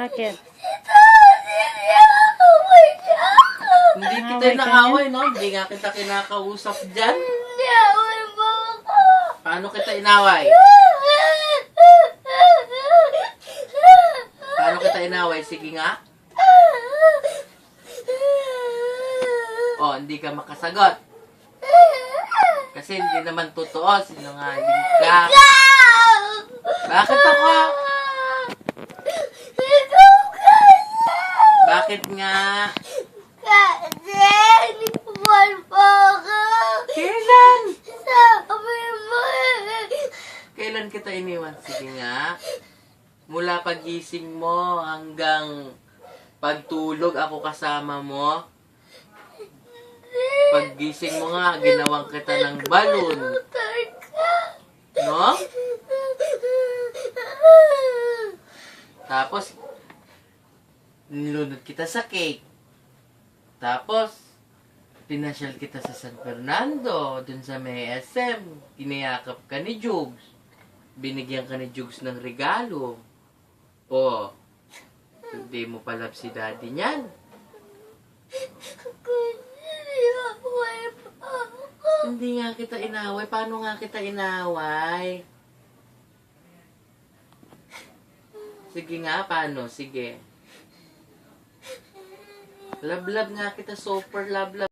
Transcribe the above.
Bakit? Hindi kita Naaway ka inaaway, no? Hindi nga kita kinakausap dyan. Niaway mo ako. Paano kita inaway? Paano kita inaway? Sige nga. Oh, hindi ka makasagot. Kasi hindi naman totoo. Sinungaling ka. Bakit ako? Bakit nga? Kasi iniwan mo ako. Kailan? Sabi mo Kailan kita iniwan? Sige nga. Mula pagising mo hanggang pagtulog ako kasama mo. Paggising mo nga, ginawang kita ng balon. No? Tapos, nilunod kita sa cake. Tapos, pinasyal kita sa San Fernando, dun sa may SM. Kiniyakap ka ni Jugs. Binigyan ka ni Jugs ng regalo. Oh, hindi mo palab si daddy niyan. Hindi nga kita inaway. Paano nga kita inaway? Sige nga, paano? Sige. Love-love nga kita. Super love-love.